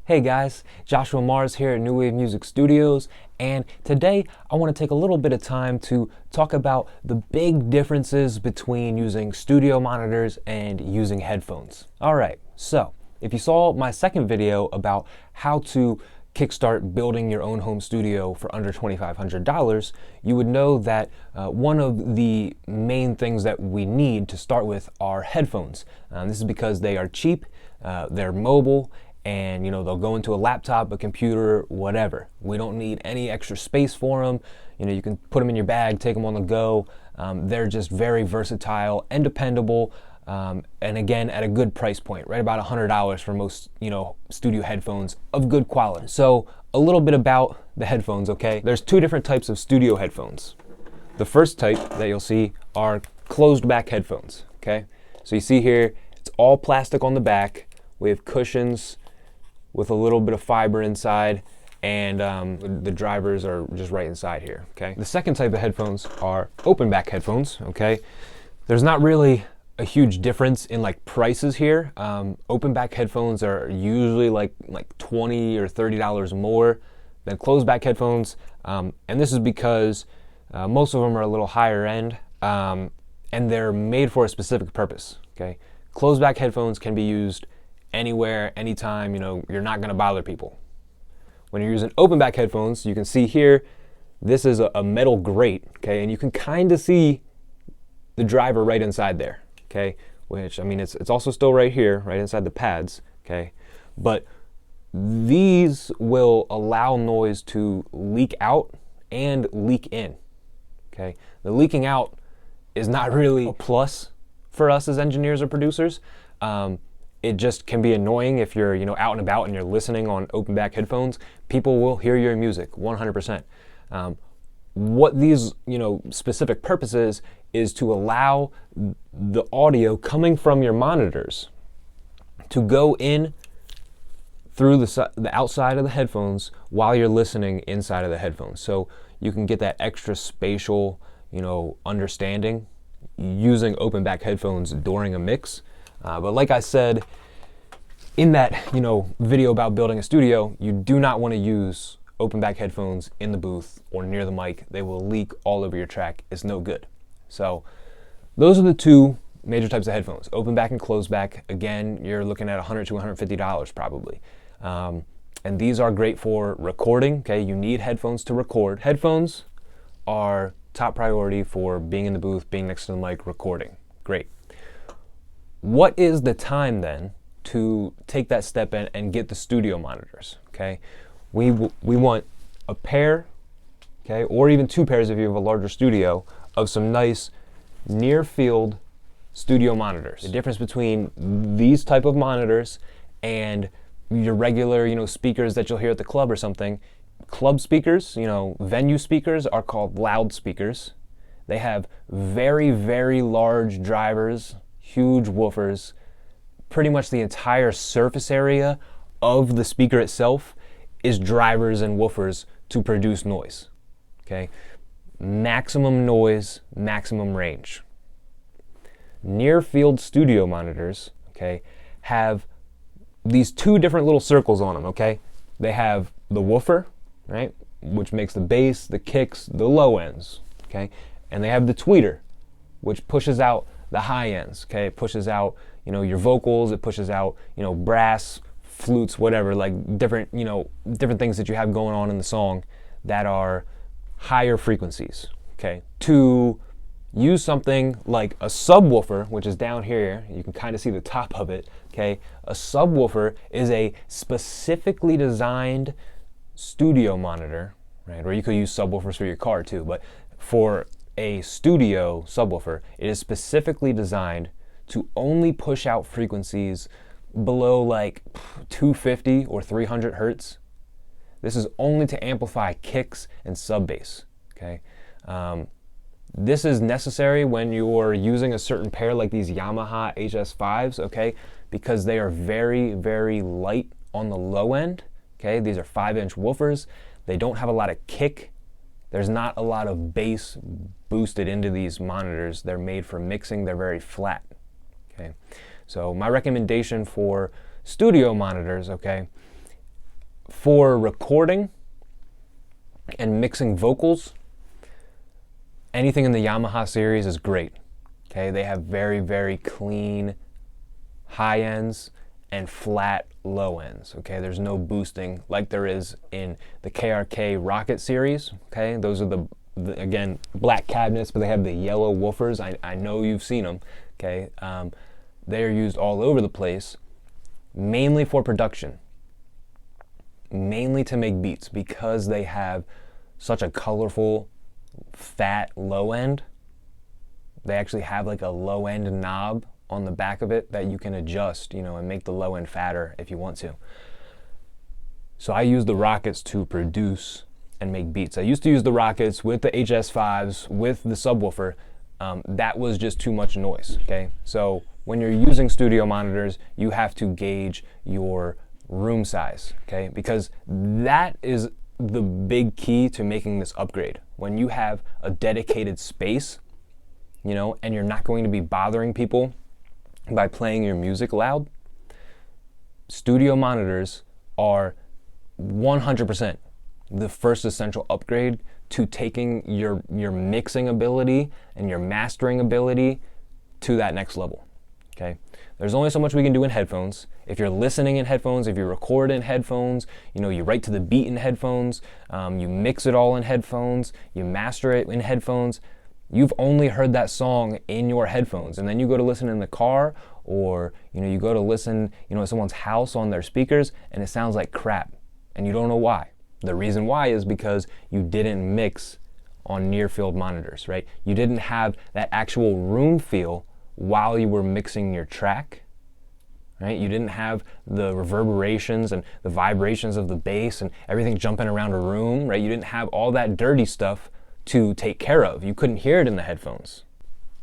Hey guys, Joshua Marzz here at New Wave Music Studios, and today I want to take a little bit of time to talk about the big differences between using studio monitors and using headphones. Alright, so if you saw my second video about how to kickstart building your own home studio for under $2,500, you would know that one of the main things that we need to start with are headphones. This is because they are cheap, they're mobile, and they'll go into a laptop, a computer, whatever. We don't need any extra space for them. You can put them in your bag, take them on the go. They're just very versatile and dependable, and again at a good price point, right about $100 for most studio headphones of good quality. So a little bit about the headphones, okay? There's two different types of studio headphones. The first type that you'll see are closed back headphones, okay? So you see here, it's all plastic on the back. We have cushions with a little bit of fiber inside, and the drivers are just right inside here, okay? The second type of headphones are open back headphones, okay? There's not really a huge difference in like prices here. Open back headphones are usually like $20 or $30 more than closed back headphones, and this is because most of them are a little higher end, and they're made for a specific purpose, okay? Closed back headphones can be used anywhere, anytime, you're not going to bother people. When you're using open back headphones, you can see here, this is a metal grate, okay, and you can kind of see the driver right inside there, okay, which, I mean, it's also still right here, right inside the pads, okay, but these will allow noise to leak out and leak in, okay. The leaking out is not really a plus for us as engineers or producers. It just can be annoying if you're out and about and you're listening on open back headphones. People will hear your music 100%. What these specific purposes is to allow the audio coming from your monitors to go in through the outside of the headphones while you're listening inside of the headphones. So you can get that extra spatial understanding using open back headphones during a mix. But like I said in that video about building a studio, you do not want to use open back headphones in the booth or near the mic. They will leak all over your track. It's no good. So those are the two major types of headphones, open back and closed back. Again, you're looking at $100 to $150 probably. And these are great for recording. Okay, you need headphones to record. Headphones are top priority for being in the booth, being next to the mic, recording. Great. What is the time then to take that step in and get the studio monitors? Okay, we want a pair, okay, or even two pairs if you have a larger studio, of some nice near field studio monitors. The difference between these type of monitors and your regular speakers that you'll hear at the club or something, club speakers, venue speakers are called loudspeakers. They have very, very large drivers, huge woofers. Pretty much the entire surface area of the speaker itself is drivers and woofers to produce noise, okay? Maximum noise, maximum range. Near field studio monitors, okay, have these two different little circles on them, okay? They have the woofer, right, which makes the bass, the kicks, the low ends, okay? And they have the tweeter, which pushes out the high ends, okay? It pushes out, your vocals, it pushes out, brass, flutes, whatever, like different things that you have going on in the song that are higher frequencies, okay? To use something like a subwoofer, which is down here, you can kind of see the top of it, okay? A subwoofer is a specifically designed studio monitor, right? Or you could use subwoofers for your car too, but for a studio subwoofer, it is specifically designed to only push out frequencies below like 250 or 300 hertz. This is only to amplify kicks and sub bass, okay? This is necessary when you're using a certain pair like these Yamaha HS5s, okay? Because they are very, very light on the low end, okay? These are 5-inch woofers. They don't have a lot of kick. There's not a lot of bass boosted into these monitors. They're made for mixing. They're very flat, okay? So my recommendation for studio monitors, okay, For recording and mixing vocals, anything in the Yamaha series is great. Okay, they have very, very clean high ends and flat low ends. Okay, there's no boosting like there is in the KRK Rocket series. Okay, those are the again, black cabinets, but they have the yellow woofers. I know you've seen them. Okay, they are used all over the place, mainly for production, mainly to make beats, because they have such a colorful, fat low end. They actually have like a low end knob on the back of it that you can adjust, and make the low end fatter if you want to. So I use the Rockets to produce and make beats. I used to use the Rockets with the HS5s, with the subwoofer. That was just too much noise, okay? So when you're using studio monitors, you have to gauge your room size, okay? Because that is the big key to making this upgrade. When you have a dedicated space, and you're not going to be bothering people by playing your music loud, studio monitors are 100% the first essential upgrade to taking your mixing ability and your mastering ability to that next level. Okay, there's only so much we can do in headphones. If you're listening in headphones, if you record in headphones, you write to the beat in headphones, you mix it all in headphones, you master it in headphones, you've only heard that song in your headphones. And then you go to listen in the car, or you go to listen at someone's house on their speakers, and it sounds like crap, and you don't know why. The reason why is because you didn't mix on near field monitors, right? You didn't have that actual room feel while you were mixing your track, right? You didn't have the reverberations and the vibrations of the bass and everything jumping around a room, right? You didn't have all that dirty stuff to take care of. You couldn't hear it in the headphones.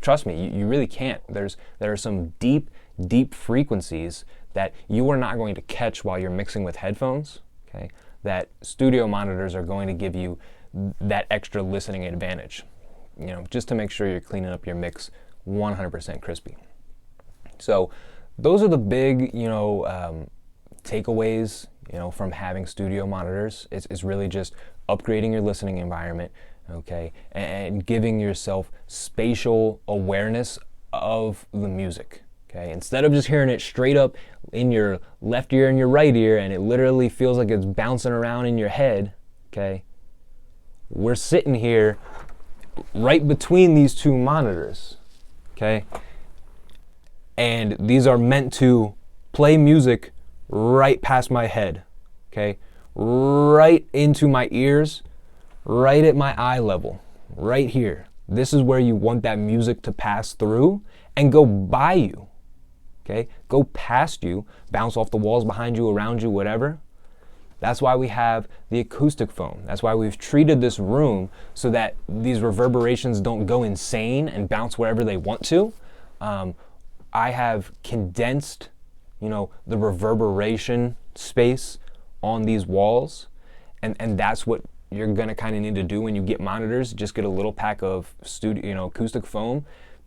Trust me, you really can't. There are some deep, deep frequencies that you are not going to catch while you're mixing with headphones, okay? That studio monitors are going to give you that extra listening advantage, just to make sure you're cleaning up your mix 100% crispy. So those are the big, takeaways, from having studio monitors. It's really just upgrading your listening environment, okay, and giving yourself spatial awareness of the music. Okay, instead of just hearing it straight up in your left ear and your right ear, and it literally feels like it's bouncing around in your head, okay, we're sitting here right between these two monitors, okay, and these are meant to play music right past my head, okay, right into my ears, right at my eye level, right here. This is where you want that music to pass through and go by you. Okay, go past you, bounce off the walls behind you, around you, whatever. That's why we have the acoustic foam. That's why we've treated this room so that these reverberations don't go insane and bounce wherever they want to. I have condensed, the reverberation space on these walls, and that's what you're gonna kind of need to do when you get monitors. Just get a little pack of acoustic foam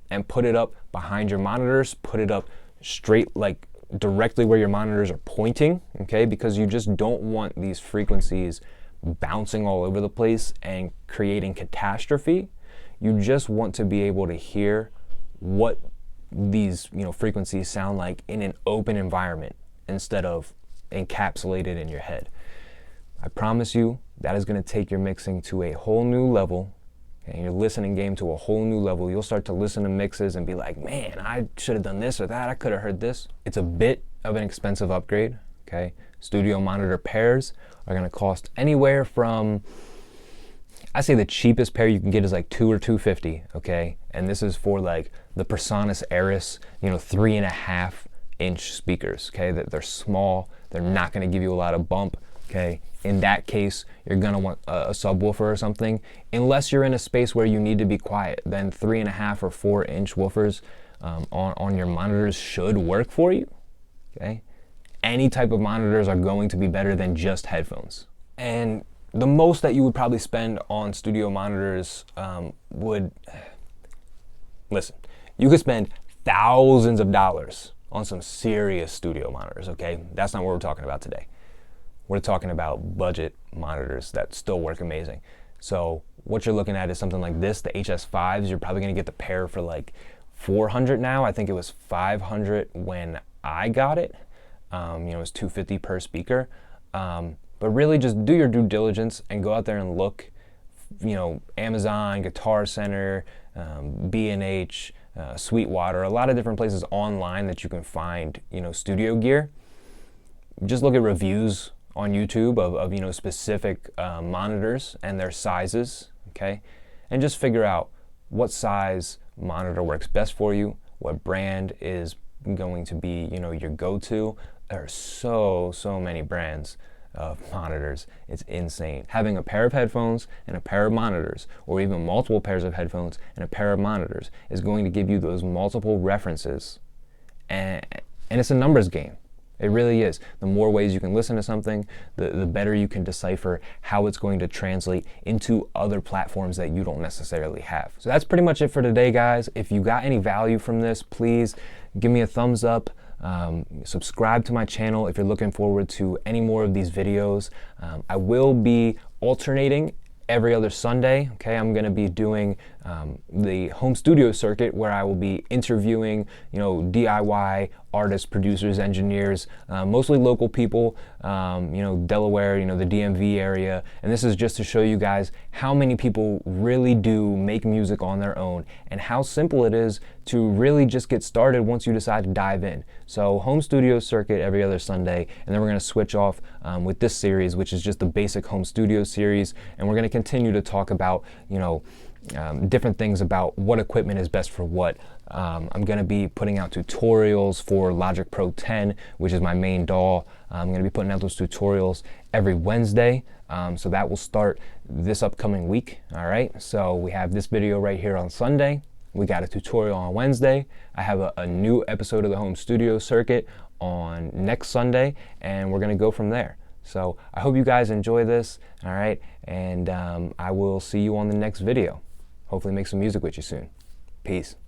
and put it up behind your monitors, put it up straight, like directly where your monitors are pointing, okay? Because you just don't want these frequencies bouncing all over the place and creating catastrophe. You just want to be able to hear what these frequencies sound like in an open environment instead of encapsulated in your head. I promise you that is going to take your mixing to a whole new level, and your listening game to a whole new level. You'll start to listen to mixes and be like, man, I should have done this or that. I could have heard this. It's a bit of an expensive upgrade, okay? Studio monitor pairs are going to cost anywhere from, I say the cheapest pair you can get is like $200 or $250, okay? And this is for like the PreSonus Eris, 3.5 inch speakers, okay? They're small. They're not going to give you a lot of bump, okay? In that case, you're gonna want a subwoofer or something. Unless you're in a space where you need to be quiet, then 3.5 or 4 inch woofers on your monitors should work for you, okay? Any type of monitors are going to be better than just headphones. And the most that you would probably spend on studio monitors listen, you could spend thousands of dollars on some serious studio monitors, okay? That's not what we're talking about today. we're talking about budget monitors that still work amazing. So what you're looking at is something like this, the HS5s. You're probably going to get the pair for like $400 now. I think it was $500 when I got it. It was $250 per speaker. But really just do your due diligence and go out there and look, Amazon, Guitar Center, B&H, Sweetwater, a lot of different places online that you can find, studio gear. Just look at reviews on YouTube of specific monitors and their sizes, okay? And just figure out what size monitor works best for you, what brand is going to be, your go-to. There are so many brands of monitors. It's insane. Having a pair of headphones and a pair of monitors, or even multiple pairs of headphones and a pair of monitors, is going to give you those multiple references. And it's a numbers game. It really is. The more ways you can listen to something, the better you can decipher how it's going to translate into other platforms that you don't necessarily have. So that's pretty much it for today, guys. If you got any value from this, please give me a thumbs up. Subscribe to my channel if you're looking forward to any more of these videos. I will be alternating every other Sunday. Okay, I'm going to be doing the home studio circuit, where I will be interviewing, DIY artists, producers, engineers, mostly local people, Delaware, the DMV area. And this is just to show you guys how many people really do make music on their own and how simple it is to really just get started once you decide to dive in. So home studio circuit every other Sunday, and then we're going to switch off with this series, which is just the basic home studio series, and we're going to continue to talk about, different things about what equipment is best for what. I'm going to be putting out tutorials for Logic Pro 10, which is my main DAW. I'm going to be putting out those tutorials every Wednesday. So that will start this upcoming week. All right. So we have this video right here on Sunday. We got a tutorial on Wednesday. I have a new episode of the home studio circuit on next Sunday, and we're going to go from there. So I hope you guys enjoy this. All right. And I will see you on the next video. Hopefully make some music with you soon. Peace.